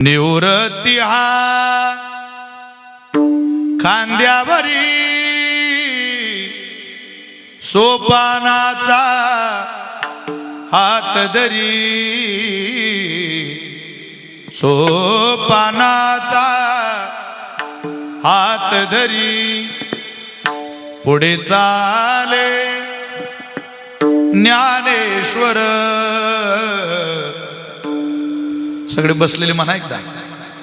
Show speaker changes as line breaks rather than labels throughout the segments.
निवृत्ती हा खांद्यावरी सोपानाचा हात धरी सोपानाचा हात धरी पुढे चाले ज्ञानेश्वर. सगळे बसलेले म्हणा एकदा,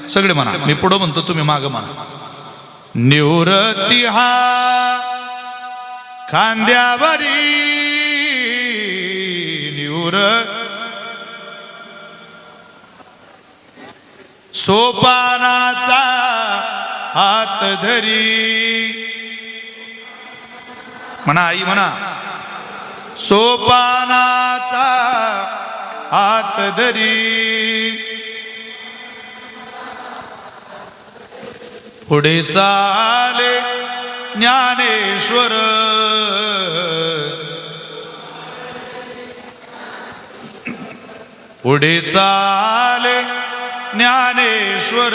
सगळे म्हणा, मी पुढं म्हणतो तुम्ही मागं म्हणा. निवृत्ती हा खांद्यावरी सोपानाचा हात धरी. म्हणा आई म्हणा, सोपानाचा हात धरी पुढे चाले ज्ञानेश्वर. पुढे चाले ज्ञानेश्वर.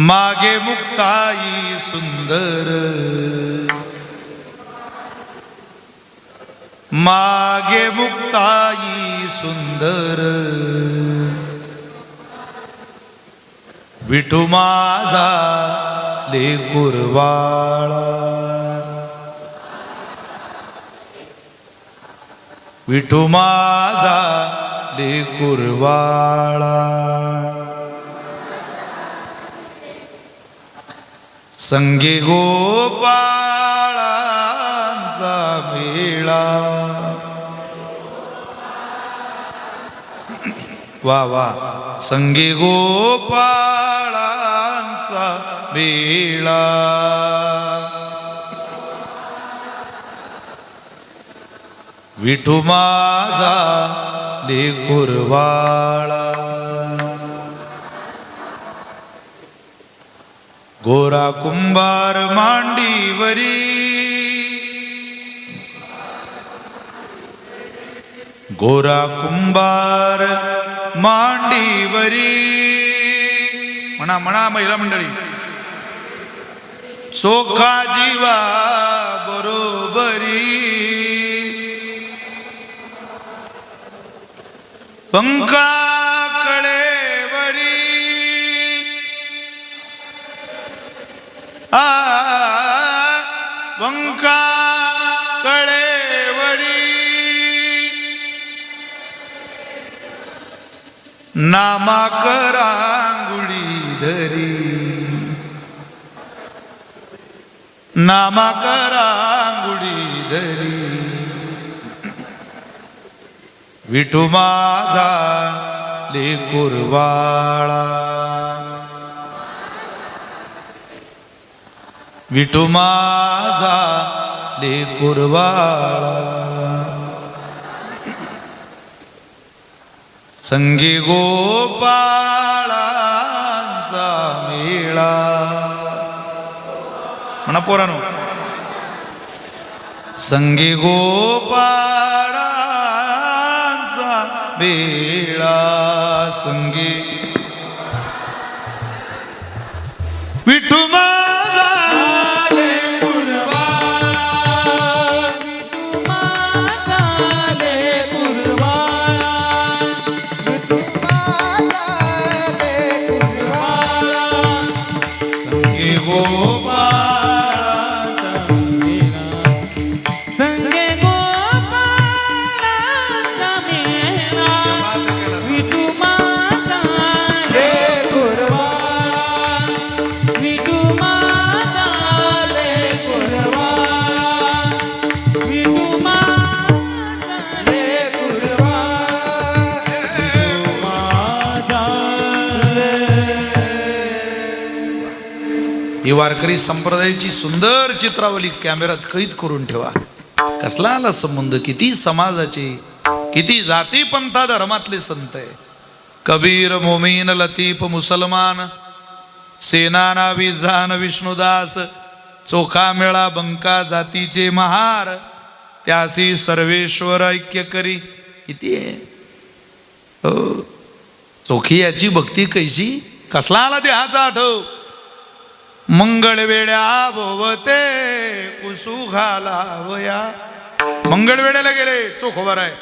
मागे मुक्ताई सुंदर, मागे मुक्ताई सुंदर. विठू माझा लेकुरवाळा, विठू माझा लेकुरवाळा. संगे गोपाळांचा मेळा. वा वा. संगे गोपाळांचा मेळा. विठू माझा लेकुरवाळा. गोरा कुंभार मांडीवरी, गोरा कुंभार मांडीवरी. म्हणा म्हणा महिला मंडळी. सोखा जीवा बरोबरी, पंखा कळेवरी. पंखा कळेवरी. नामाकरांगुळी धरी, नामाकरांगुळी धरी. विठू माझा लेकुरवाळा, विठू माझा लेकुरवाळा. संगी गोपाळांचा मेळा. म्हणा पोरानो. संगी गोपाळांचा मेळा. संगी विठू माझा लेकुरवाळा,
विठू माझा लेकुरवाळा, विठू माझा लेकुरवाळा.
संगी गोपाळांचा मेळा.
संगे गोपाळांचा मेळा. विठू माझा लेकुरवाळा, विठू माझा लेकुरवाळा, विठू माझा लेकुरवाळा.
ही वारकरी संप्रदायाची सुंदर चित्रावली कॅमेऱ्यात कैद करून ठेवा. कसला आला संबंध, किती समाजाचे, किती जाती पंथा धर्मातले संत आहे. कबीर, मोमीन, लतीफ, मुसलमान, सेनाना, विजान, विष्णुदास, चोखा मेळा, बंका जातीचे महार, त्यासी सर्वेश्वर ऐक्य करी. किती आहे हो चोखी याची भक्ती कैशी. कसला आला देहाचा आठव. मंगळ वेड्या भोवते कुसू घालावया. मंगळ वेड्याला गेले चोखोबार आहे.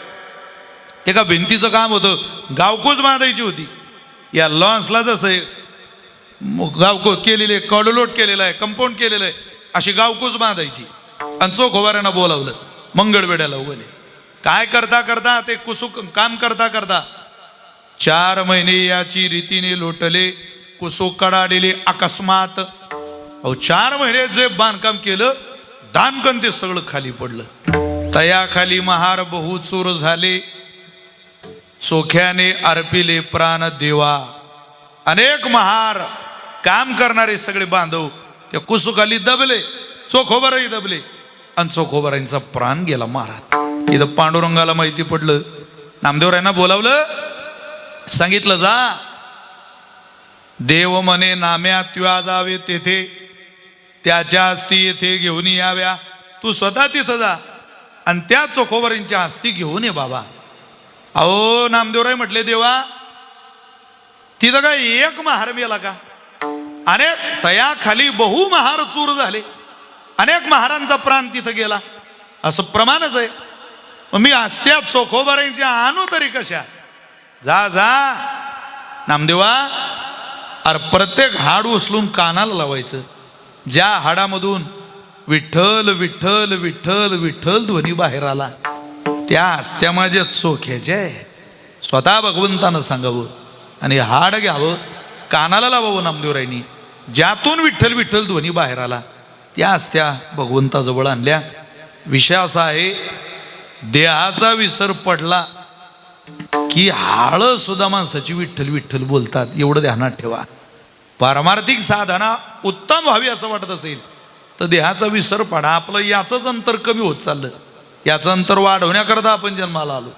एका भिंतीचं काम होतं गावकूच बांधायची होती. या लॉन्सला जसं गावकूच केलेले कडलोट केलेला आहे कंपाऊंड केलेलं आहे अशी गावकूच बांधायची. आणि चोखोबाऱ्यांना बोलावलं मंगळवेड्याला उभे. काय करता करता ते कुसुक काम करता करता 4 महिने याची रीतीने लोटले. कुसुक कडालेले अकस्मात. 4 महिने जे बांधकाम केलं दानकन ते सगळं खाली पडलं. तयाखाली महार बहुचूर झाले. चोख्याने अर्पिले प्राण देवा. अनेक महार काम करणारे सगळे बांधव त्या कुसुखाली दबले. चोखोबाराही दबले आणि चोखोबारांचा प्राण गेला महाराज. इथं पांडुरंगाला माहिती पडलं. नामदेवरायांना बोलावलं. सांगितलं जा देव म्हणे नाम्या त्या जावे तेथे त्याच्या अस्थी येथे घेऊन याव्या. तू स्वतः तिथं जा आणि त्या चोखोबारांच्या अस्थी घेऊन ये बाबा. अहो नामदेवराय म्हटले देवा तिथं काय एक महार मेला का. अनेक तयाखाली बहु महार चूर झाले. अनेक महारांचा प्राण तिथं गेला असं प्रमाणच आहे. मी अस्त्या चोखोबारांच्या आणू तरी कशा. जा जा नामदेवा. अरे प्रत्येक हाड उचलून कानाला लावायचं. ज्या हाडामधून विठ्ठल विठ्ठल विठ्ठल विठ्ठल ध्वनी बाहेर आला त्या अस्त्या माझ्या चोख्याच्या आहे. स्वतः भगवंतानं सांगावं आणि हाड घ्यावं कानाला लावावं नामदेवरायांनी. ज्यातून विठ्ठल विठ्ठल ध्वनी बाहेर आला त्या अस्त्या भगवंताजवळ आणल्या. विषय असा आहे देहाचा विसर पडला की हाड सुद्धा माणसाची विठ्ठल विठ्ठल बोलतात. एवढं ध्यानात ठेवा. पारमार्थिक साधना उत्तम व्हावी असं वाटत असेल तर देहाचा विसर पडा. आपलं याचंच अंतर कमी होत चाललं. याचं अंतर वाढवण्याकरता आपण जन्माला आलो.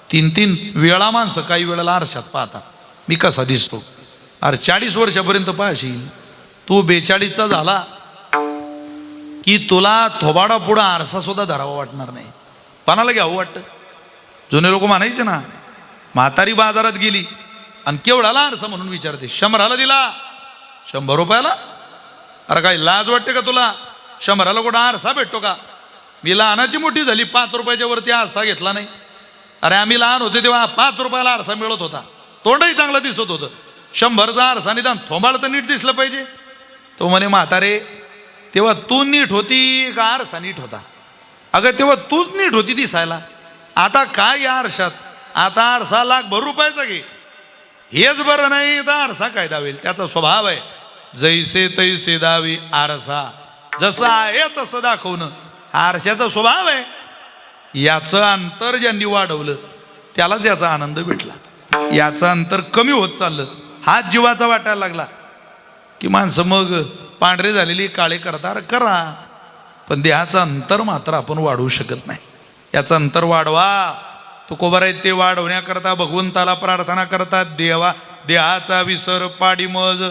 3 वेळा माणसं काही वेळेला आरशात पाहता मी कसा दिसतो. अरे 40 वर्षापर्यंत पाहशील तू 42चा झाला की तुला थोबाडा पुढं आरसा सुद्धा धरावा वाटणार नाही. पानाला घ्यावं वाटतं. जुने लोक म्हणायचे ना म्हातारी बाजारात गेली आणि केवढाला आरसा म्हणून विचारते. 100ला दिला. 100 रुपयाला. अरे काय लाज वाटते का तुला. 100ला कुठं आरसा भेटतो का. मी लहानाची मोठी झाली 5 रुपयाच्या वरती आरसा घेतला नाही. अरे आम्ही लहान होते तेव्हा 5 रुपयाला आरसा मिळत होता. तोंडही चांगलं दिसत होतं. 100चा आरसा निदान थोबाड तर नीट दिसलं पाहिजे. तो म्हणे म्हातारे तेव्हा तू नीट होती का आरसा नीट होता. अगं तेव्हा तूच नीट होती दिसायला. आता काय या आरशात. आता आरसा लाखभर रुपयाचा घे. हेच बरं नाही तर आरसा काय दावेल. त्याचा स्वभाव आहे जैसे तैसे दावी आरसा. जसं आहे तसं दाखवणं आरशाचा स्वभाव आहे. याचं अंतर ज्यांनी वाढवलं त्यालाच याचा आनंद भेटला. याचं अंतर कमी होत चाललं हाच जीवाचा वाटायला लागला की माणसं मग पांढरे झालेली काळे करता. करा पण देहाचं अंतर मात्र आपण वाढवू शकत नाही. याचं अंतर वाढवा. तुकोबार आहेत ते वाढवण्याकरता भगवंताला प्रार्थना करतात. देवा देहाचा विसर पाडी मज.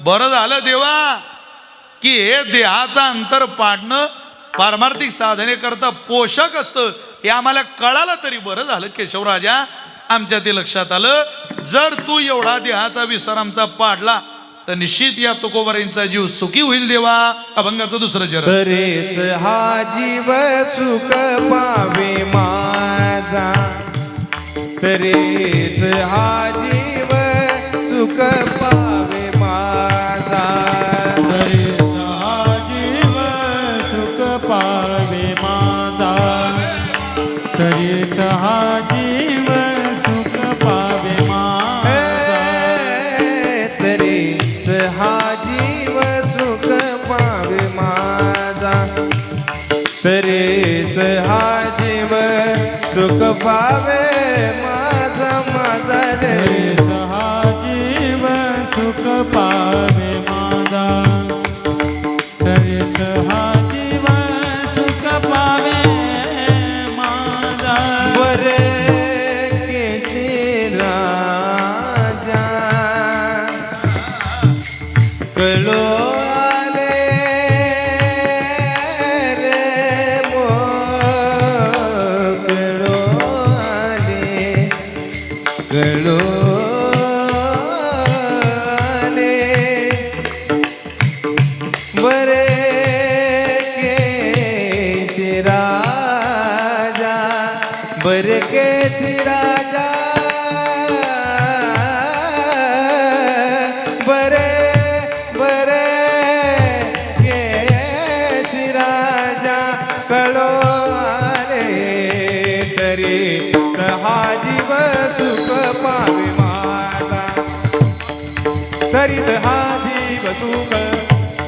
बरं झालं देवा की हे देहाचं अंतर पाडणं पारमार्थिक साधनेकरता पोषक असतं हे आम्हाला कळालं तरी बरं झालं. केशवराजा आमच्या ते लक्षात आलं. जर तू एवढा देहाचा विसर आमचा पाडला तर निश्चित या तुकोबारांचा जीव सुखी होईल देवा. अभंगाचं दुसरं चरण.
तरीच हा जीव सुख पावे माझा. तरीच हा जीव सुख पावे माझा.
तरीच हा जीव सुख पावे माझा. तरीच हा जीव सुख पावे माझा.
तरीच हा जीव सुख पावे माझा. तरीच हा जीव सुख पावे माझा. माझा
तरीच हा जीव सुख पावे माझा. तरीच हा जीव सुख पावे माझा.
बरे केशी राजा कळो आले रे मोरा. कळो आले बरे केसी राजा बरे केसी राजा बरे बरे केसी राजा कळो आले तरी हा जीव सुख पावे माझा तरीत हा जीव सुख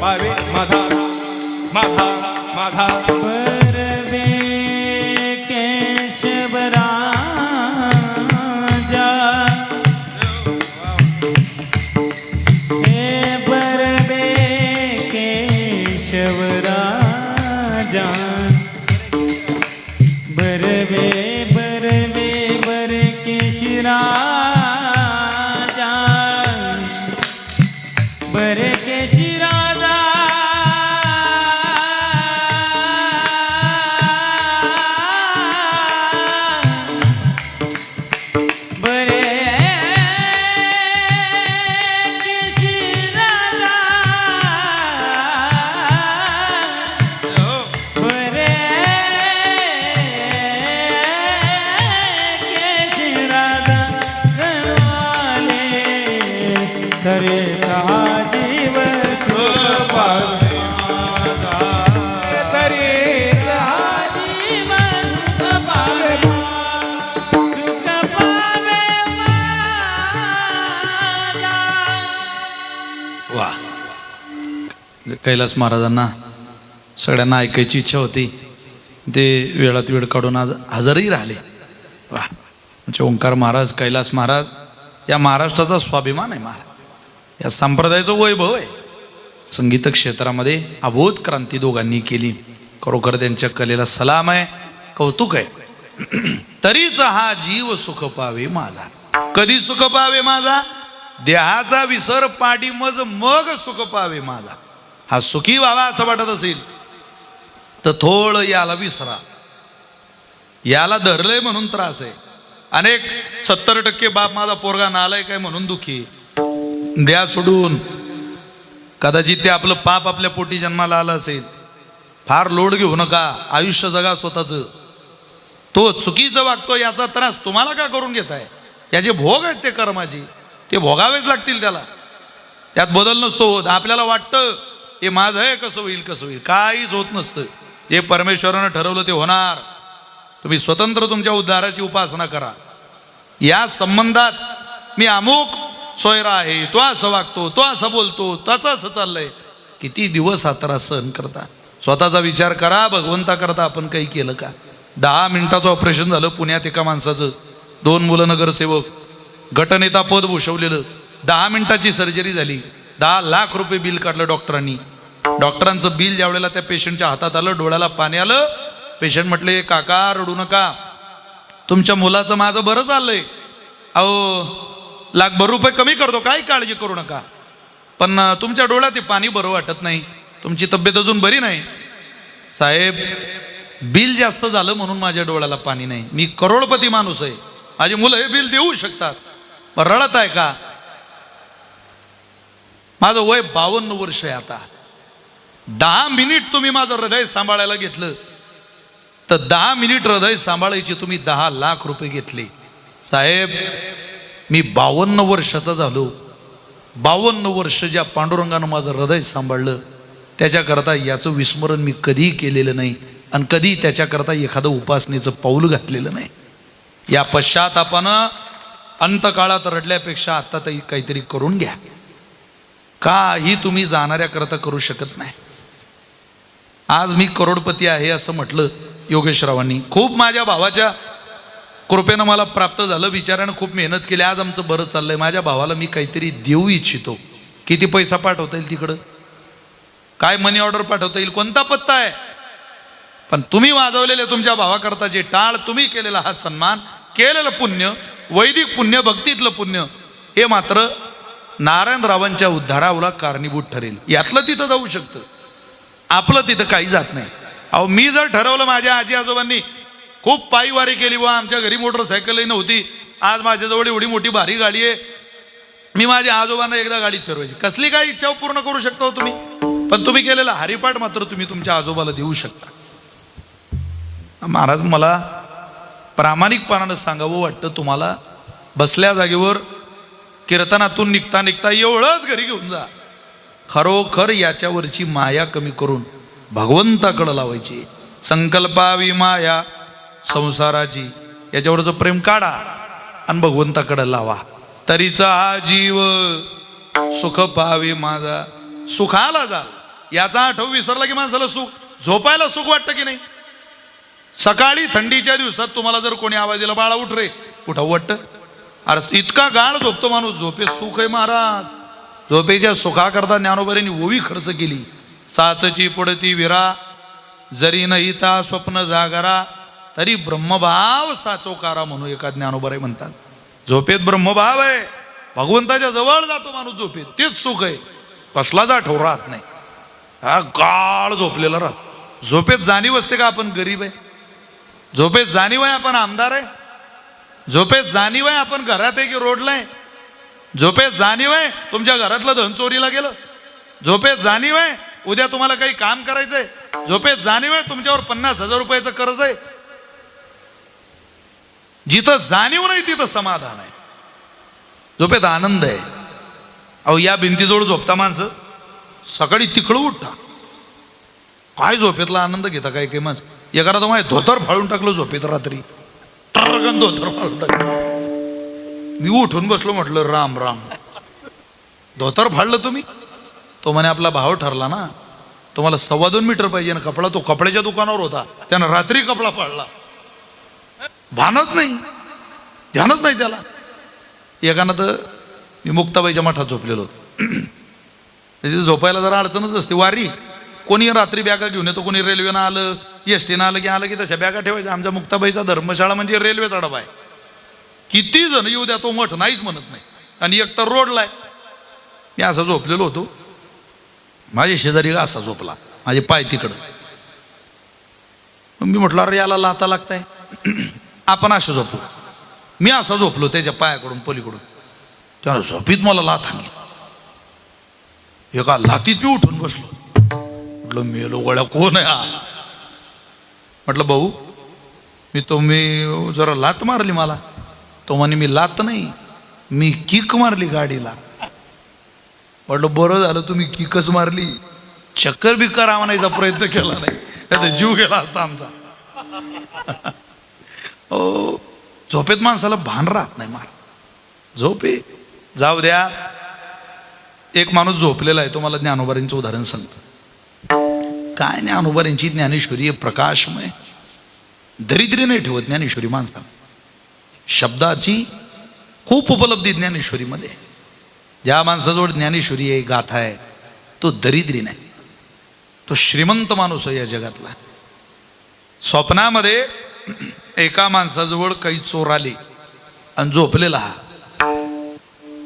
पावे माझा माझा माझा
बरवे केशव राजा हे बरवे केशव राजा बरवे बरवे बर केशी राजा बर केशी राजा बरे केशी राजा बरे केशी राजा गणवाले तरे हा जीव सुख पावे
तरी
हा जीव सुख पावे सुख पावे माझा.
वा कैलास महाराजांना सगळ्यांना ऐकायची इच्छा होती. ते वेळात वेळ काढून आज हजरही राहिले. वा म्हणजे ओंकार महाराज कैलास महाराज या महाराष्ट्राचा स्वाभिमान आहे. महाराज या संप्रदायाचं वैभव आहे. संगीत क्षेत्रामध्ये अबोध क्रांती दोघांनी केली. खरोखर त्यांच्या कलेला सलाम आहे, कौतुक आहे. तरीच हा जीव सुख पावे माझा. कधी सुख पावे माझा? देहाचा विसर पाडी मग सुख पावे माझा. हा सुखी व्हावा असं वाटत असेल तर थोडं याला विसरा. याला धरलंय म्हणून त्रास आहे. अनेक 70% बाप माझा पोरगा नालाय काय म्हणून दुखी. द्या सोडून. कदाचित ते आपलं पाप आपल्या पोटी जन्माला आलं असेल. फार लोड घेऊ नका. आयुष्य जगा स्वतःच. तो चुकीचं वागतो याचा त्रास तुम्हाला का करून घेताय? याचे भोग आहेत ते कर्माचे, ते भोगावेच लागतील त्याला. त्यात बदल नसतो होत. आपल्याला वाटतं हे माझं आहे, कसं होईल कसं होईल. काहीच होत नसतं. हे परमेश्वरानं ठरवलं ते होणार. तुम्ही स्वतंत्र तुमच्या उद्धाराची उपासना करा. या संबंधात मी अमुक सोयरा आहे, तो असं वागतो, तो असं बोलतो, त्याचं असं चाललंय. किती दिवस हा त्रास सहन करता? स्वतःचा विचार करा. भगवंता करता आपण काही केलं का? 10 मिनिटाचं ऑपरेशन झालं पुण्यात एका माणसाचं. 2 मुलं नगरसेवक, गटनेता पद भूषवलेलं. 10 मिनिटाची सर्जरी झाली. 10 लाख रुपये बिल काढलं डॉक्टरांनी. डॉक्टरांचं बिल ज्या वेळेला त्या पेशंटच्या हातात आलं, डोळ्याला पाणी आलं. पेशंट म्हटले, काका रडू नका, तुमच्या मुलाचं माझं बरं चाललंय. अहो 1,00,000 रुपये कमी करतो, काही काळजी करू नका, पण तुमच्या डोळ्यात ते पाणी बरं वाटत नाही, तुमची तब्येत अजून बरी नाही. साहेब बिल जास्त झालं म्हणून माझ्या डोळ्याला पाणी नाही. मी करोडपती माणूस आहे, माझी मुलं हे बिल देऊ शकतात. पण रडत आहे का? माझं वय 52 वर्ष आहे. आता 10 मिनिट तुम्ही माझं हृदय सांभाळायला घेतलं तर 10 मिनिट हृदय सांभाळायचे तुम्ही 10 लाख रुपये घेतले. साहेब मी 52 वर्षाचा झालो. 52 वर्ष ज्या पांडुरंगानं माझं हृदय सांभाळलं त्याच्याकरता याचं विस्मरण मी कधीही केलेलं नाही आणि कधी त्याच्याकरता एखादं उपासनेचं पाऊल घातलेलं नाही. या पश्चातापानं अंतकाळात रडल्यापेक्षा आता तरी काहीतरी करून घ्या. काही तुम्ही जाणाऱ्याकरता करू शकत नाही. आज मी करोडपती आहे असं म्हटलं योगेशरावांनी. खूप माझ्या भावाच्या कृपेनं मला प्राप्त झालं. विचारानं खूप मेहनत केली. आज आमचं बरं चाललंय. माझ्या भावाला मी काहीतरी देऊ इच्छितो. किती पैसा पाठवता येईल तिकडं? काय मनी ऑर्डर पाठवता येईल? कोणता पत्ता आहे? पण तुम्ही वाजवलेले तुमच्या भावाकरता जे टाळ, तुम्ही केलेला हा सन्मान, केलेलं पुण्य, वैदिक पुण्य, भक्तीतलं पुण्य, हे मात्र नारायणरावांच्या उद्धाराला कारणीभूत ठरेल. यातलं तिथं जाऊ शकतं, आपलं तिथं काही जात नाही. अहो मी जर ठरवलं, माझ्या आजी आजोबांनी खूप पायीवारी केली, व आमच्या घरी मोटरसायकलही नव्हती, आज माझ्याजवळ एवढी मोठी भारी गाडी आहे, मी माझ्या आजोबांना एकदा गाडीत फिरवायची. कसली काय इच्छा पूर्ण करू शकता हो तुम्ही, पण तुम्ही केलेला हरिपाठ मात्र तुम्ही तुमच्या आजोबाला देऊ शकता. महाराज मला प्रामाणिकपणानं सांगावं वाटतं, तुम्हाला बसल्या जागेवर कीर्तनातून निघता निघता एवढंच घरी घेऊन जा. खरोखर याच्यावरची माया कमी करून भगवंताकडं लावायची. संकल्पावी माया संसाराची, याच्यावरचं प्रेम काढा आणि भगवंताकडं लावा. तरीचा हा जीव सुख पावे माझा. सुखाला जा, याचा आठव विसरला की माणसाला सुख, झोपायला सुख वाटतं की नाही. सकाळी थंडीच्या दिवसात तुम्हाला जर कोणी आवाज दिला, बाळा उठ रे, उठावं वाटतं. अरे इतका गाढ झोपतो माणूस. झोपे सुख आहे महाराज. झोपेच्या सुखाकरता ज्ञानोबांनी ओवी खर्च केली. साचची पुढती विरा, जरी नाही ता स्वप्न जागरा, तरी ब्रह्मभाव साचोकारा म्हणून एका ज्ञानोबाई म्हणतात. झोपेत ब्रह्मभाव आहे, भगवंताच्या जवळ जातो माणूस झोपेत, तेच सुख आहे. कसलाच आठव राहत नाही. हा गाळ झोपलेला राहतो. झोपेत जाणीव असते का आपण गरीब आहे? झोपेत जाणीव आहे आपण आमदार आहे? झोपेत जाणीव आहे आपण घरात आहे की रोडला आहे? झोपेत जाणीव आहे तुमच्या घरातलं धन चोरीला गेलं? झोपेत जाणीव आहे उद्या तुम्हाला काही काम करायचंय? झोपेत जाणीव आहे तुमच्यावर 50,000 रुपयाचं कर्ज आहे? जिथं जाणीव नाही तिथं समाधान आहे. झोपेत आनंद आहे. अहो या भिंतीजवळ झोपता माणसं, सकाळी तिकडं उठता. काय झोपेतला आनंद घेता काय काय माणसं. एखादा माझे धोतर फाळून टाकलं झोपेत रात्री, टर्गन धोतर फाळून टाकलं. मी उठून बसलो, म्हटलं राम राम. धोतर फाडलं तुम्ही? तो म्हणे आपला भाव ठरला ना, तुम्हाला 2.25 मीटर पाहिजे ना कपडा. तो कपड्याच्या दुकानावर होता, त्यानं रात्री कपडा फाडला. भानच नाही, ध्यानच नाही त्याला. एकानं तर मी मुक्ताबाईच्या मठात झोपलेलो होतो. तिथे झोपायला जरा अडचणच असते. वारी कोणी रात्री बॅगा घेऊन येतो, कोणी रेल्वेनं आलं, एसटीनं आलं की तशा बॅगा ठेवायच्या. आमच्या मुक्ताबाईचा धर्मशाळा म्हणजे रेल्वेचा डबा आहे. किती जण येऊ द्या, तो मठ नाहीच म्हणत नाही. आणि एक तर रोडला आहे. मी असं झोपलेलो होतो, माझ्या शेजारी असा झोपला, माझे पाय तिकडं. मी म्हटलं अरे याला लाता लागताय, आपण असं झोपू. मी असं झोपलो त्याच्या पायाकडून पलीकडून. त्यानं झोपीत मला लाथ आणली. एका लातीत मी उठून बसलो. म्हटलं मेलो गोळ्या, कोण आहे हा? म्हटलं भाऊ तुम्ही जरा लात मारली मला. तो म्हणे मी लात नाही, मी किक मारली गाडीला. म्हटलं बरं झालं तुम्ही किकच मारली, चक्कर बिक्कर आणायचा प्रयत्न केला नाही, त्यात जीव गेला असता आमचा. हो, झोपेत माणसाला भान राहत नाही. मार झोपे जाऊ द्या. एक माणूस झोपलेला आहे, तो मला ज्ञानोबांचं उदाहरण सांगतो. काय ज्ञानोबांची ज्ञानेश्वरी आहे प्रकाशमय. दरिद्री नाही ठेवत ज्ञानेश्वरी माणसाला. शब्दाची खूप उपलब्धी ज्ञानेश्वरीमध्ये. ज्या माणसाजवळ ज्ञानेश्वरी आहे, गाथा आहे, तो दरिद्री नाही, तो श्रीमंत माणूस आहे या जगातला. स्वप्नामध्ये एका माणसाजवळ काही चोर आले आणि झोपलेला हा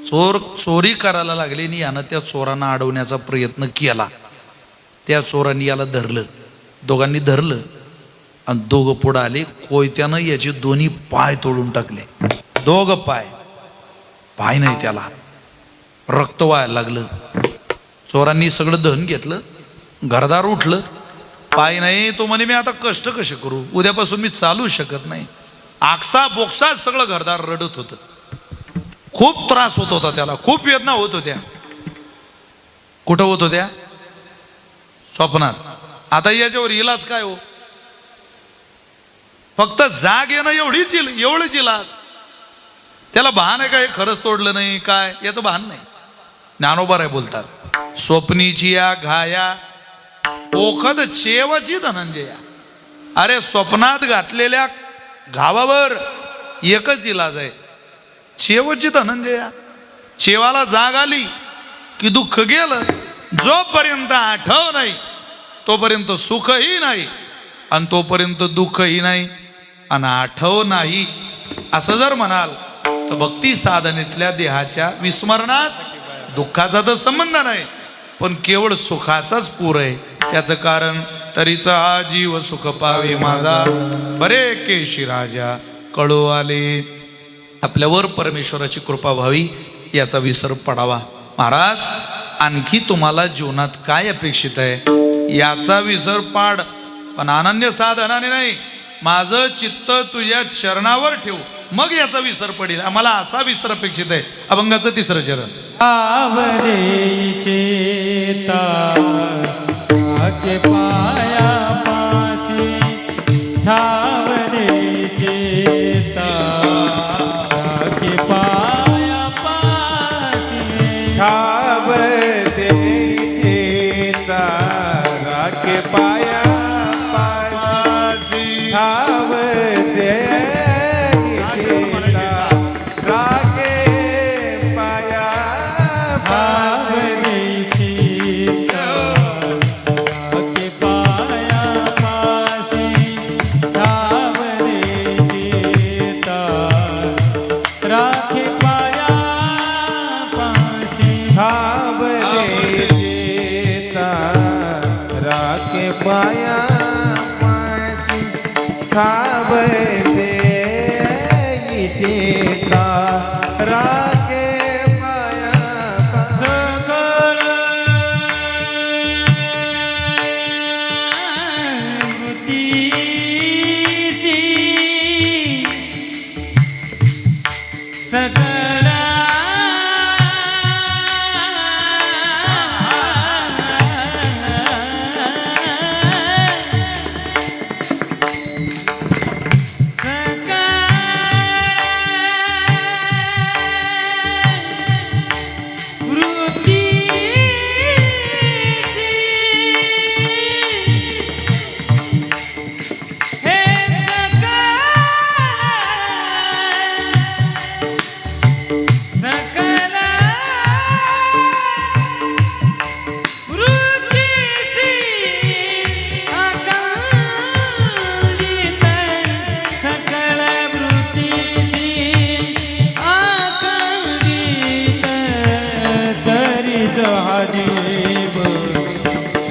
चोर चोरी करायला लागले आणि यानं त्या चोरांना अडवण्याचा प्रयत्न केला. त्या चोरांनी याला धरलं, दोघांनी धरलं आणि दोघं पुढं आले. कोयत्यानं याचे दोन्ही पाय तोडून टाकले. दोघं पाय नाही, त्याला रक्त व्हायला लागलं. चोरांनी सगळं दहन घेतलं. घरदार उठलं, पाय नाही. तो म्हणे मी आता कष्ट कसे करू, उद्यापासून मी चालू शकत नाही. आकसा बोक्सा सगळं घरदार रडत होतं. खूप त्रास होत होता त्याला, खूप वेदना होत होत्या. कुठं होत होत्या? स्वप्नात. आता याच्यावर इलाज काय हो? फक्त जाग येणं एवढीच इलाज. त्याला भान आहे काय खरंच तोडलं नाही काय, याचं भान नाही. ज्ञानोबा आहे बोलतात, स्वप्नीची या घाया ओखद चेवची धनंजया. अरे स्वप्नात घातलेल्या घावावर एकच इलाज आहे, चेवची धनंजया. चेवाला जाग आली की दुःख गेलं. जोपर्यंत आठव नाही तोपर्यंत सुखही नाही, आणि तोपर्यंत दुःखही नाही, आणि आठव नाही असं जर म्हणाल तर भक्ती साधनेतल्या देहाच्या विस्मरणात दुःखाचा तर संबंध नाही, पण केवळ सुखाचाच पूर आहे. त्याचं कारण तरीचा हा जीव सुख पावे माझा, बरे केशी राजा कळू आले. आपल्यावर परमेश्वराची कृपा व्हावी, याचा विसर पडावा. महाराज, आणखी तुम्हाला जीवनात काय अपेक्षित आहे याचा विसर पाड, पण अनन्य साधनाने नाही. माझं चित्त तुझ्या चरणावर ठेव, मग याचा विसर पडेल. आम्हाला असा विसर अपेक्षित आहे. अभंगाचं 3रं चरण.
आवडे चेता आके पाया पाशी ठावरे चेता आके पाया पाशी
ठावते चेता राखे पाया पाशी ठावते चेता राखे पाया
आवडे चेता आके पाया पाशी ठावरे चेता राखे पाया पाशी
ठावते चेता राखे पाया पाशी ठावते चेता राखे पाया
सकळ कृतीसी सकळ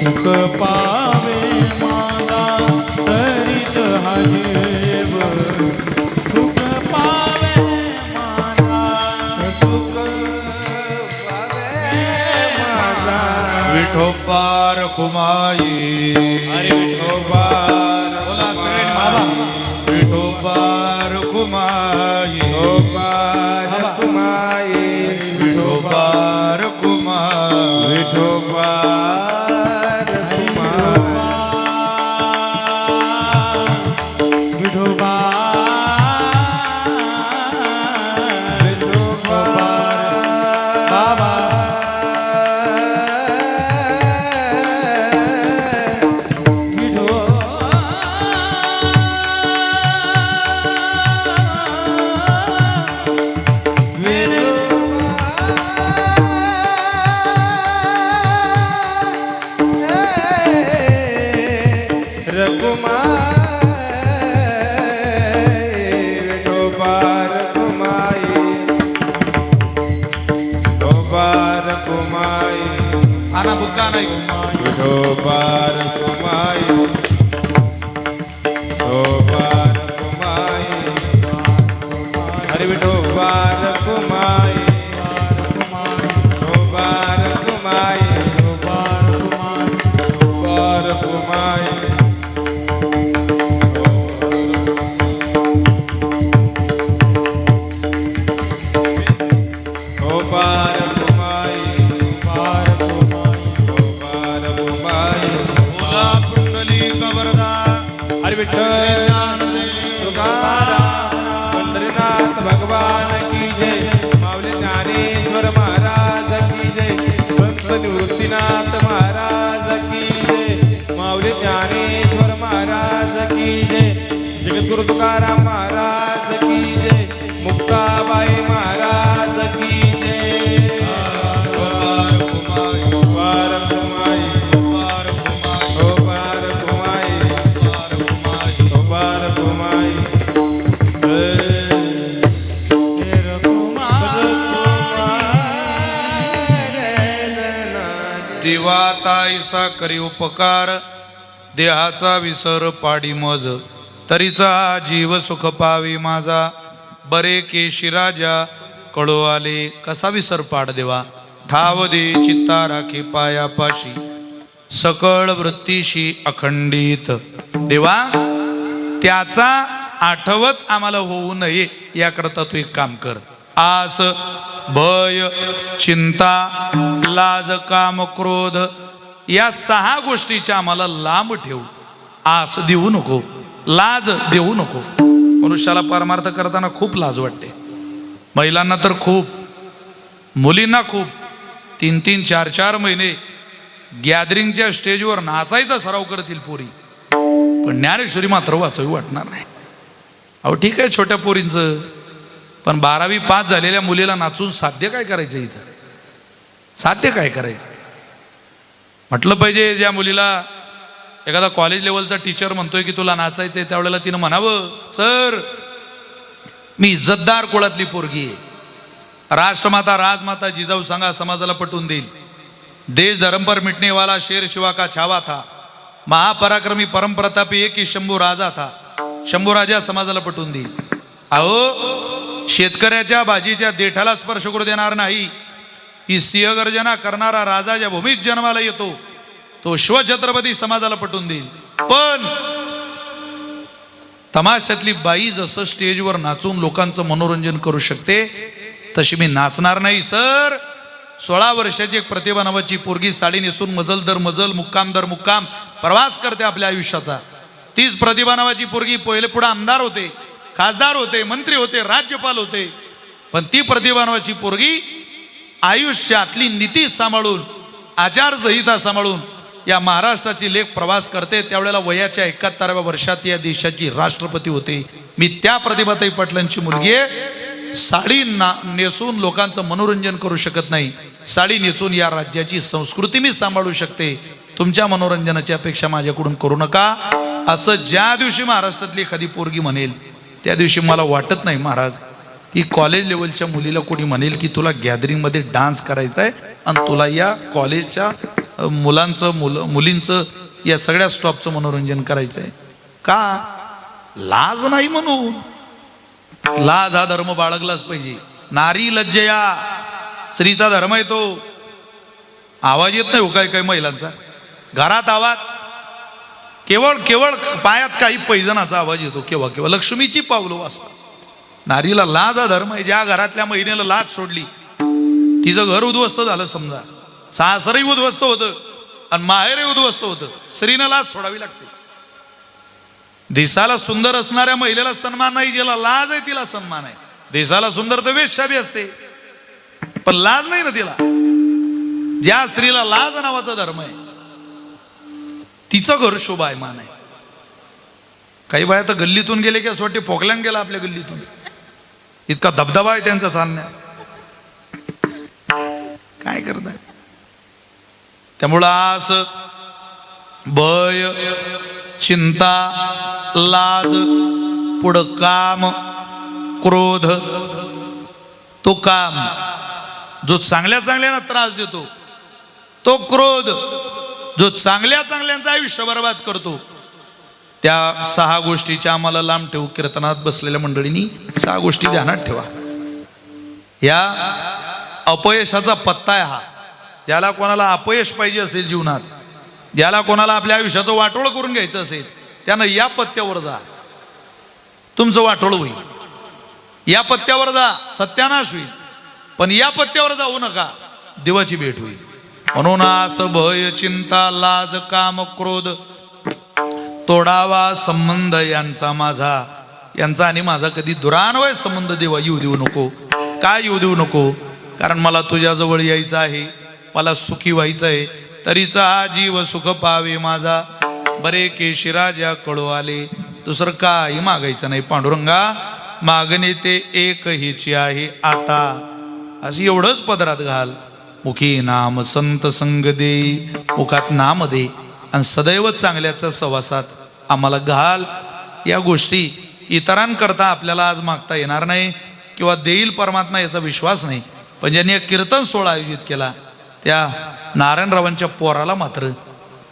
सुख पावे मला तरीच हा जीव सुख पावे मला सुख
माझा
विठोबार खुमाई,
अरे विठोबार
बोला सगळे बाबा. विठोबार खुमाई,
विठोबार कुमाई
विठोबार खुमाई,
विठोबार कुमाई
विठोबा बाबा
आणा बुक्का नाही.
विठोबार कुमाई विठोबार कुमाई हरे विठोबार कुमाई विठोबार कुमाई विठोबार कुमाई विठोबार कुमाई
बोला पुंडलिक वरदा.
हरे विठ्ठल तुकाराम पंढरीनाथ भगवान की जय. माऊली ज्ञानेश्वर महाराज की जय. संत निवृत्तीनाथ महाराज की जय. माऊली ज्ञानेश्वर महाराज की जय. जगद्गुरु तुकाराम महाराज की जय. मुक्ताबाई महाराज की जय.
विठोबार खुमाई,
वार कुमाई
विठोबार खुमाई,
वार कुमाई
विठोबार खुमाई.
वार कुमाई
देवा ताईसा करी उपकार, देहाचा विसर पाडी मज, तरीचा जीव सुख पावी माझा. बरे केशिराजा कळो आले. कसा विसर पाड देवा. ठाव दे चित्ता राखे पायापाशी सकळ वृत्तीशी अखंडित. देवा त्याचा आठवच आम्हाला होऊ नये याकरता तू एक काम कर. आस भय चिंता लाज काम क्रोध या 6 गोष्टीच्या आम्हाला लांब ठेव. आस देऊ नको, लाज देऊ नको. मनुष्याला परमार्थ करताना खूप लाज वाटते. महिलांना तर खूप, मुलींना खूप. 3-3, 4-4 महिने गॅदरिंगच्या स्टेजवर नाचायचा सराव करतील पोरी, पण ज्ञानेश्वरी मात्र वाचावी वाटणार नाही. अहो ठीक आहे छोट्या पोरींचं, पण 12वी पास झालेल्या मुलीला नाचून साध्य काय करायचं इथं? साध्य काय करायचं? म्हटलं पाहिजे ज्या मुलीला एखादा कॉलेज लेवलचा टीचर म्हणतोय की तुला नाचायचंय, त्यावेळेला तिनं म्हणावं, सर मी इज्जतदार कुळातली पोरगी आहे, राष्ट्रमाता राजमाता जिजाऊ सांगा समाजाला पटवून देईल. देश धर्म पर मिटने वाला शेर शिवा का छावा था, महापराक्रमी परमप्रतापी एक ही शंभू राजा था. शंभू राजा समाजाला पटवून देईल. अहो शेतकऱ्याच्या भाजीच्या देठाला स्पर्श करू देणार नाही ही सिंहगर्जना करणारा राजा ज्या भूमीत जन्माला येतो तो शिवछत्रपती समाजाला पटवून देईल. पण तमाशातली बाई जसं स्टेजवर नाचून लोकांचं मनोरंजन करू शकते तशी मी नाचणार नाही सर. 16 वर्षाची एक प्रतिभा नावाची पोरगी साडी नेसून मजल दर मजल मुक्काम दर मुक्काम प्रवास करते आपल्या आयुष्याचा. तीच प्रतिभा नावाची पोरगी पहिले पुढे आमदार होते, खासदार होते, मंत्री होते, राज्यपाल होते. पण ती प्रतिभा नावाची पोरगी आयुष्यातली नीती सांभाळून, आचारसंहिता सांभाळून या महाराष्ट्राची लेख प्रवास करते. त्यावेळेला वयाच्या 71व्या वर्षात या देशाची राष्ट्रपती होते. मी त्या प्रतिभाताई पाटलांची मुलगी आहे. साडी नेसून लोकांचं मनोरंजन करू शकत नाही, साडी नेसून या राज्याची संस्कृती मी सांभाळू शकते. तुमच्या मनोरंजनाची अपेक्षा माझ्याकडून करू नका. असं ज्या दिवशी महाराष्ट्रातली एखादी पोरगी म्हणेल त्या दिवशी मला वाटत नाही महाराज की कॉलेज लेवलच्या मुलीला कोणी म्हणेल की तुला गॅदरिंगमध्ये डान्स करायचा आहे आणि तुला या कॉलेजच्या मुलींचं या सगळ्या स्टॉपचं मनोरंजन करायचं आहे का? लाज नाही म्हणून. लाज हा धर्म बाळगलाच पाहिजे. नारी लज्जया स्त्रीचा धर्म आहे तो. आवाज येत नाही हो काय काय महिलांचा घरात आवाज, केवळ केवळ पायात काही पैजनाचा आवाज येतो केव्हा केव्हा. लक्ष्मीची पावलं वाजतात. नारीला लाज हा धर्म आहे. ज्या घरातल्या महिनेला लाज सोडली तिचं घर उद्ध्वस्त झालं समजा. सासरही उद्ध्वस्त होतं आणि माहेरही उद्ध्वस्त होतं. स्त्रीनं लाज सोडावी लागते. दिसाला सुंदर असणाऱ्या महिलेला सन्मान नाही, ज्याला लाज आहे तिला सन्मान आहे. दिसाला सुंदर तर वेश्या बी असते पण लाज नाही ना तिला. ज्या स्त्रीला लाज नावाचा धर्म आहे तिचं घर शोभायमान आहे. काही बाया तर गल्लीतून गेले की असं वाटते पोकल्यान गेला आपल्या गल्लीतून, इतका धबधबा आहे त्यांचा चालण्यात. काय करताय? त्यामुळं आस भय चिंता लाज पुढं काम क्रोध. तो काम जो चांगल्या चांगल्याना त्रास देतो, तो क्रोध जो चांगल्या चांगल्यांचं आयुष्य बर्बाद करतो. त्या 6 गोष्टीच्या आम्हाला लांब ठेवू. कीर्तनात बसलेल्या मंडळींनी 6 गोष्टी ध्यानात ठेवा. या अपयशाचा पत्ता आहे हा. ज्याला कोणाला अपयश पाहिजे असेल जीवनात, ज्याला कोणाला आपल्या आयुष्याचं वाटोळ करून घ्यायचं असेल त्यानं या पत्त्यावर जा, तुमचं वाटोळ होईल. या पत्त्यावर जा, सत्यानाश होईल. पण या पत्त्यावर जाऊ नका, देवाची भेट होईल. म्हणून आस भय चिंता लाज काम क्रोध तोडावा संबंध यांचा माझा. यांचा आणि माझा कधी दुरान्वय संबंध देवा येऊ देऊ नको. काय येऊ देऊ नको? कारण मला तुझ्याजवळ यायचं आहे, मला सुखी व्हायचं आहे. तरीचा हा जीव सुख पावे माझा, बरे केशिराजा कळो आले. दुसरं काही मागायचं नाही पांडुरंगा. मागणे ते एक हिची आहे आता. असं एवढंच पदरात घाल. मुखी नाम संत संग दे. मुखात नाम दे आणि सदैव चांगल्याच्या सहवासात आम्हाला घाल. या गोष्टी इतरांकरता आपल्याला आज मागता येणार नाही किंवा देईल परमात्मा याचा विश्वास नाही. पण ज्यांनी एक कीर्तन सोहळा आयोजित केला त्या नारायणरावांच्या पोराला मात्र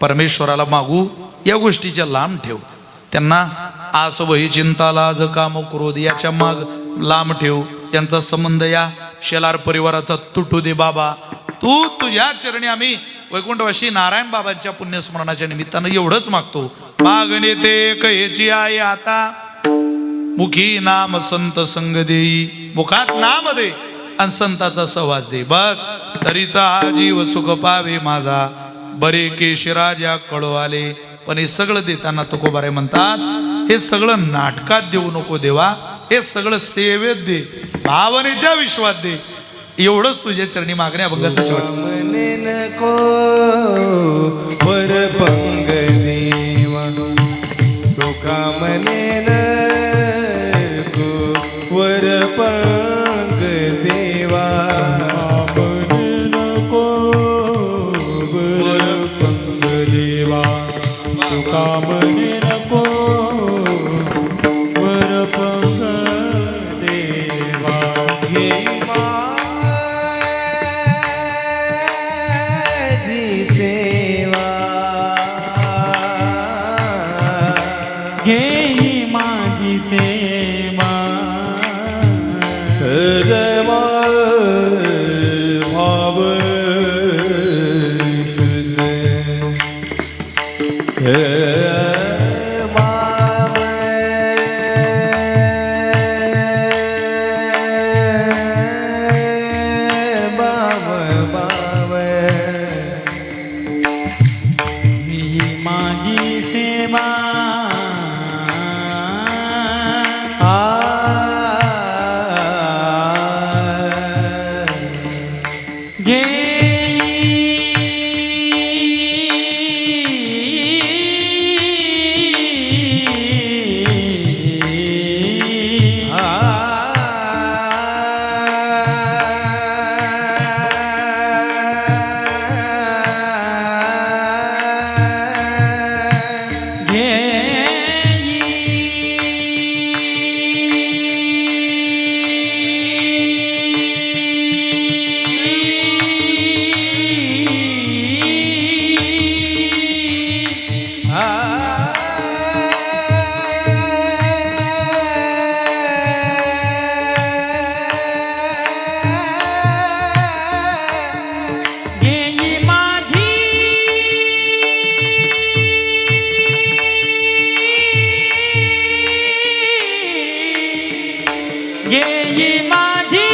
परमेश्वराला मागू. या गोष्टीच्या लांब ठेव. त्यांना आस वही चिंता लाज काम क्रोध याच्या माग लांब ठेव, यांचा संबंध या शेलार परिवाराचा तुटू दे बाबा. तू तुझ्या चरणी आम्ही वैकुंठवासी नारायण बाबांच्या पुण्यस्मरणाच्या निमित्तानं एवढंच मागतो. मागणे ते कहेची आहे आता, मुखी नाम संत संग देई. मुखात नाम दे आणि संताचा सहवास दे, बस. तरीचा हा जीव सुख पावे माझा, बरे केशराजा कळो आले. पण हे सगळं देताना तुकोबाराय म्हणतात, हे सगळं नाटकात देऊ नको देवा, हे सगळं सेवेत दे, भावनेच्या विश्वात दे. एवढंच तुझ्या चरणी मागण्या अभंगाचा शेवट.
मने नको वर पंग देवा, तुका मने नको वर पंग देवा.
मने नको वर पंग देवा, तुका मने नको वर पंग देवा.
घे माझी सेवा,
घेई माझी सेवा.
भाव शुद्ध
माझी सेवा. घेई माझी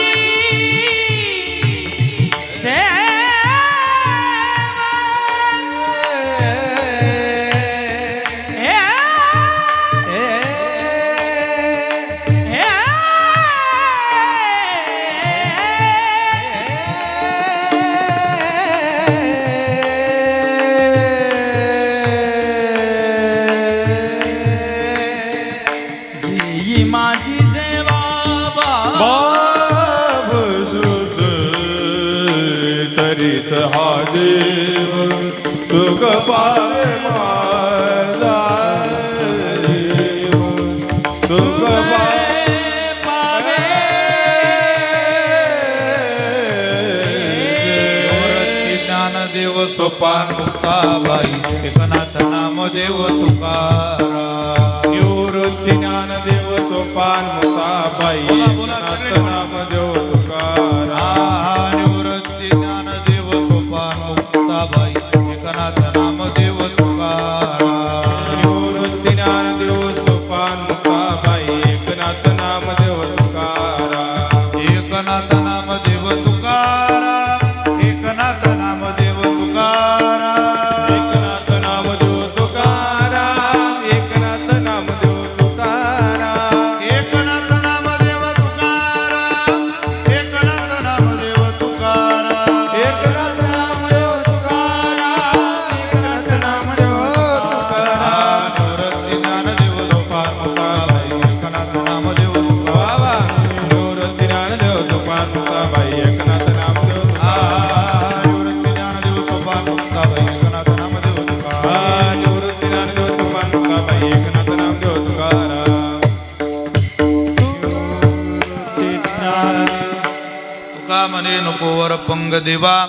तरीच हा देव सुख पावे माझा, सुख पावे.
ज्ञानदेव सोपान मुक्ताबाई, एकनाथ नामदेव तुकाराम.
निवृत्ती ज्ञानदेव सोपान मुक्ताबाई, एकनाथ नामदेव तुकाराम.
निवृत्ती ज्ञानदेव सोपान मुक्ताबाई, एकनाथ नामदेव तुकाराम.
निवृत्ती ज्ञानदेव सोपान मुक्ताबाई, एकनाथ नामदेव तुकाराम.
एकनाथ नामदेव तुकाराम, एकनाथ नामदेव तुकाराम.
एकनाथ नामदेव तुकाराम, एकनाथ नामदेव तुकाराम.
एकनाथ नामदेव तुकाराम, एकनाथ नामदेव तुकाराम.
एकनाथ नामदेव तुकाराम, एकनाथ नामदेव तुकाराम.
निवृत्ती ज्ञानदेव सोपान मुक्ताबाई, एकनाथ नामदेव तुकाराम.
निवृत्ती ज्ञानदेव सोपान मुक्ताबाई, एकनाथ नामदेव तुकाराम.
निवृत्ती ज्ञानदेव सोपान मुक्ताबाई, एकनाथ नामदेव तुकाराम.
निवृत्ती ज्ञानदेव सोपान मुक्ताबाई, एकनाथ नामदेव तुकाराम.
तुका म्हणे नको वर पंग देवा,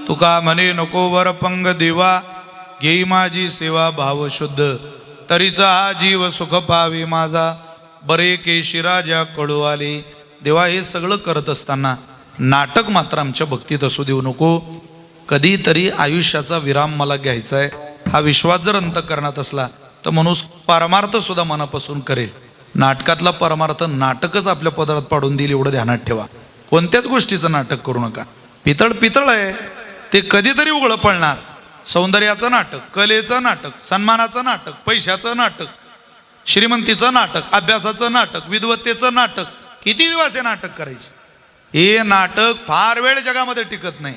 तुका म्हणे नको वर पंग देवा. घेई माझी सेवा भाव शुद्ध, तरीचा हा जीव सुख पावे माझा. बरे केशिराजा कळू आले. देवा, हे सगळं करत असताना नाटक मात्र आमच्या भक्तीत असू देऊ नको. कधीतरी आयुष्याचा विराम मला घ्यायचा आहे, हा विश्वास जर अंतःकरणात असला तर मनुष्य परमार्थ सुद्धा मनापासून करेल. नाटकातला परमार्थ नाटकच आपल्या पदरात पाडून देईल, एवढं ध्यानात ठेवा. कोणत्याच गोष्टीचं नाटक करू नका. पितळ पितळ आहे, ते कधीतरी उघडं पडणार. सौंदर्याचं नाटक, कलेचं नाटक, सन्मानाचं नाटक, पैशाचं नाटक, श्रीमंतीचं नाटक, अभ्यासाचं नाटक, विद्वत्तेचं नाटक, किती दिवस हे नाटक करायचे? हे नाटक फार वेळ जगामध्ये टिकत नाही.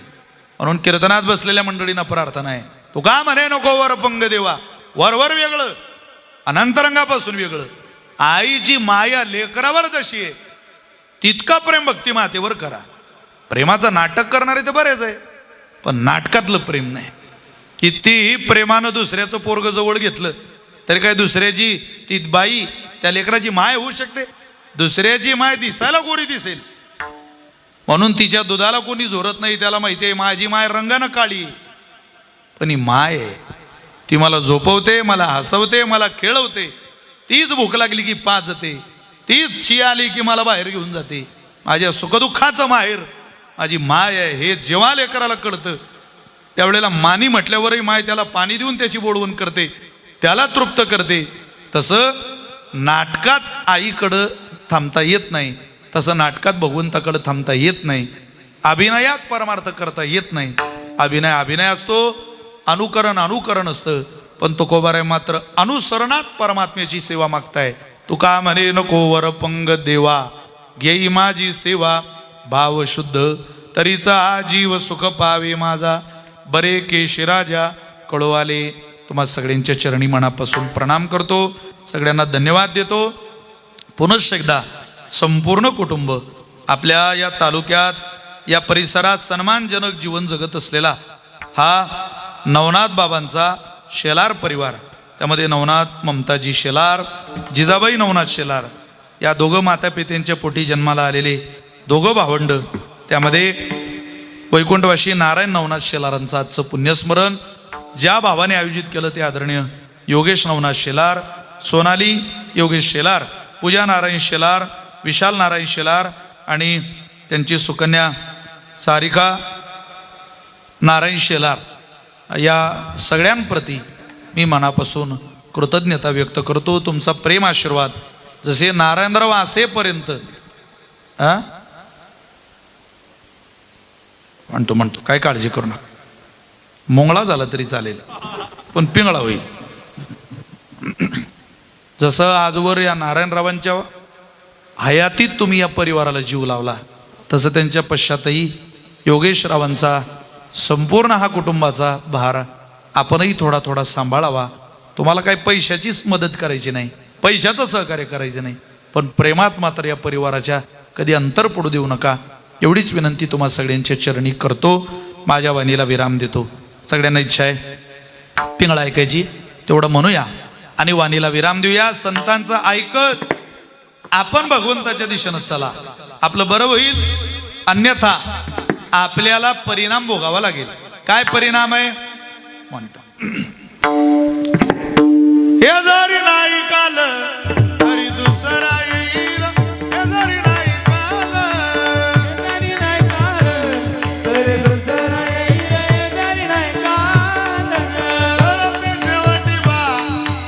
म्हणून कीर्तनात बसलेल्या मंडळींना प्रार्थना आहे, तू का म्हणे नको वर पंग देवा, वरवर वेगळं अनंतरंगापासून वेगळं. आईची माया लेकरावर जशी आहे तितका प्रेम भक्ती मातेवर करा. प्रेमाचं नाटक करणारे ते बरेच आहे, पण नाटकातलं प्रेम नाही. कितीही प्रेमानं दुसऱ्याचं पोरग जवळ घेतलं तरी काय दुसऱ्याची ती बाई त्या लेकराची माय होऊ शकते? दुसऱ्याची माय दिसायला गोरी दिसेल म्हणून तिच्या दुधाला कोणी झोरत नाही. त्याला माहिती आहे माझी माय रंगानं काळी, पण ही माय आहे, ती मला झोपवते, मला हसवते, मला खेळवते. तीच भूक लागली की पाजते, तीच शी आली की मला बाहेर घेऊन जाते. माझ्या सुखदुःखाचं माहेर माझी माय आहे. हे जेव्हा लेकराला कळतं त्यावेळेला मानी म्हटल्यावरही माय त्याला पाणी देऊन त्याची बोडवण करते, त्याला तृप्त करते. तसं नाटकात आईकडं थांबता येत नाही, तसं नाटकात भगवंताकडं थांबता येत नाही. अभिनयात परमार्थ करता येत नाही. अभिनय अभिनय असतो, अनुकरण अनुकरण असतं. पण तुकोबाराय मात्र अनुसरणात परमात्म्याची सेवा मागताय. तुका म्हणे नको वर पंग देवा, घेई माझी सेवा भाव शुद्ध, तरीचा जीव सुख पावे माझा, बरे केशिराजा कळू आले. तुम्हा सगळ्यांच्या चरणी मनापासून प्रणाम करतो, सगळ्यांना धन्यवाद देतो. पुनश्च एकदा संपूर्ण कुटुंब आपल्या या तालुक्यात या परिसरात सन्मानजनक जीवन जगत असलेला हा नवनाथ बाबांचा शेलार परिवार, त्यामध्ये नवनाथ ममताजी शेलार, जिजाबाई नवनाथ शेलार या दोघं माता पित्यांच्या पोटी जन्माला आलेले दोघं भावंड, त्यामध्ये वैकुंठवासी नारायण नवनाथ शेलारांचं आजचं पुण्यस्मरण ज्या भावाने आयोजित केलं ते आदरणीय योगेश नवनाथ शेलार, सोनाली योगेश शेलार, पूजा नारायण शेलार, विशाल नारायण शेलार आणि त्यांची सुकन्या सारिका नारायण शेलार या सगळ्यांप्रती मी मनापासून कृतज्ञता व्यक्त करतो. तुमचा प्रेम आशीर्वाद जसे नारायणराव असेपर्यंत म्हणतो काय काळजी करू नका, मोंगळा झाला तरी चालेल पण पिंगळा होईल. जसं आजवर या नारायणरावांच्या हयातीत तुम्ही या परिवाराला जीव लावला, तसं त्यांच्या पश्चातही योगेशरावांचा संपूर्ण हा कुटुंबाचा भार आपणही थोडा थोडा सांभाळावा. तुम्हाला काही पैशाचीच मदत करायची नाही, पैशाचं सहकार्य करायचं नाही, पण प्रेमात मात्र या परिवाराच्या कधी अंतर पडू देऊ नका, एवढीच विनंती तुम्हा सगळ्यांच्या चरणी करतो. माझ्या वाणीला विराम देतो. सगळ्यांना इच्छा आहे पिंगळा ऐकायची, तेवढं म्हणूया आणि वाणीला विराम देऊया. संतांचं ऐकत आपण भगवंताच्या दिशेनं चला, आपलं बरं होईल. अन्यथा आपल्याला परिणाम भोगावा लागेल. काय परिणाम आहे म्हणतो, हे जरी नाही काल तरी दुसरा येईल, हे जरी नाही काल
तरी नाही काल, तरी दुसरा येईल, तरी नाही काल.
तर ते शेवटी बा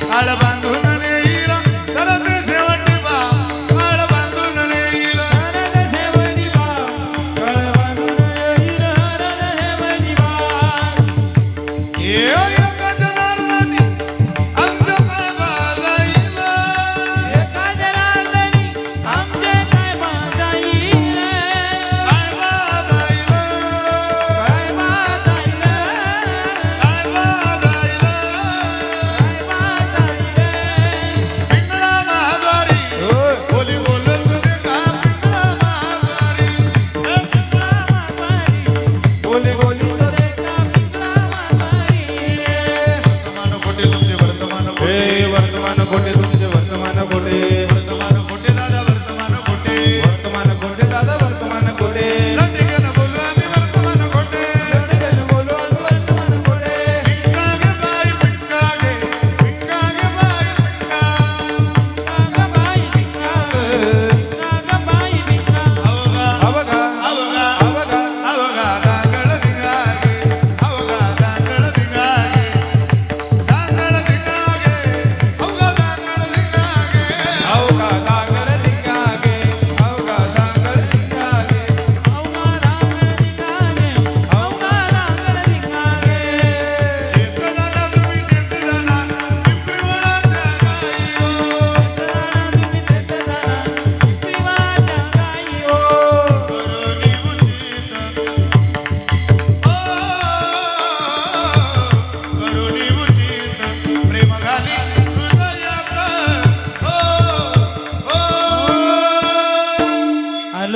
काळ बांधून येईल, तर ते शेवटी बा काळ बांधून येईल.
हरण शेवटी बा, कळ बांधून येईल, हरण शेवटी बा.
ये योग जनार्दनी आमच्या बाबा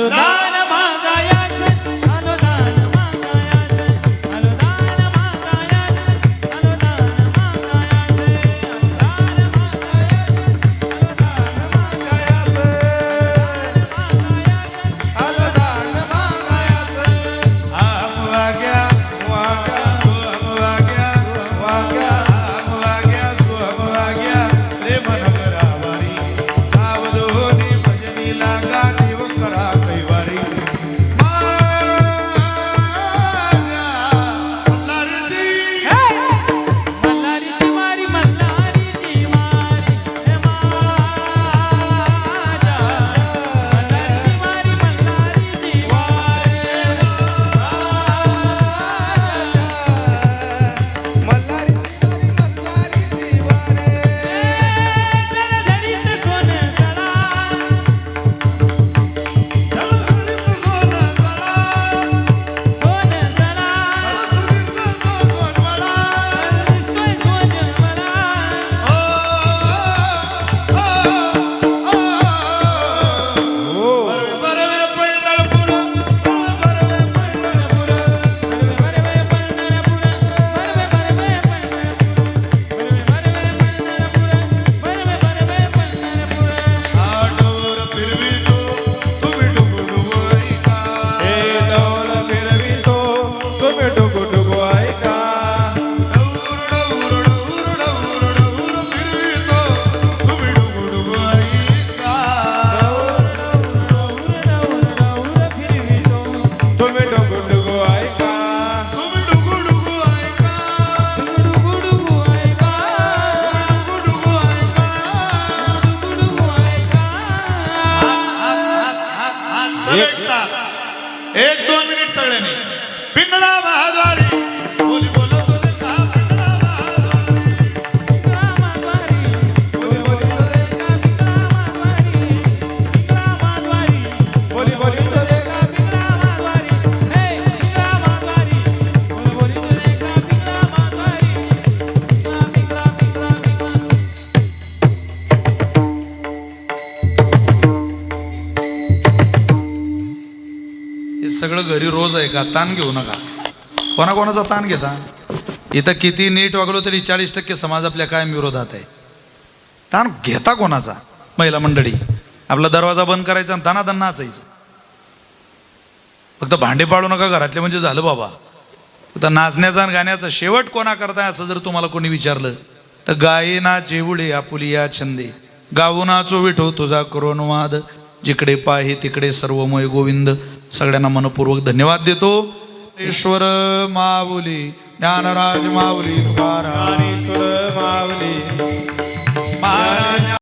अनुदान मागायाचं अनुदान मागायाचं अनुदान मागायाचं अनुदान मागायाचं अनुदान मागायाचं
आम वाग्या सोहम वाग्या आम वाग्या सोहम वाग्या प्रेम नगरावारी सावध होनी भजनी लागा देव करा कैवारी
मल्हारीची मारी मल्हारीची मारी हे माझ्या मल्हारीची मारी मल्हारीची मारी धडधडीत सोनं सडा सोनं सडा दिसतोय सोनं मला
हे डौल फिरवितो तुम्ही डुगु डुगु ऐका तुम्ही डुगु डुगु ऐका
एक 2 मिनिट सगळ्यांनी पिंगळा महाद्वारी बोली बोलत होते का पिंगळा महाद्वारी
बोली बोली तो देखा
हे सगळं घरी रोज आहे का ताण घेऊ नका कोणाकोणाचा ताण घेता इथं किती नीट वागलो तरी 40% समाज आपल्या कायम विरोधात आहे ताण घेता कोणाचा महिला मंडळी आपला दरवाजा बंद करायचा आणि तानातन नाचायचं फक्त भांडे पाडू नका घरातले म्हणजे झालं बाबा आता नाचण्याचा आणि गाण्याचा शेवट कोणा करताय असं जर तुम्हाला कोणी विचारलं तर गायना जेवढे आपुलिया छंदे गाऊ नाचो विठो तुझा करोनवाद जिकडे पाहे तिकडे सर्वमय गोविंद सगळ्यांना मनपूर्वक धन्यवाद देतो ईश्वर माऊली ज्ञानराज माऊली तुकाराम
ईश्वर माऊली
महाराज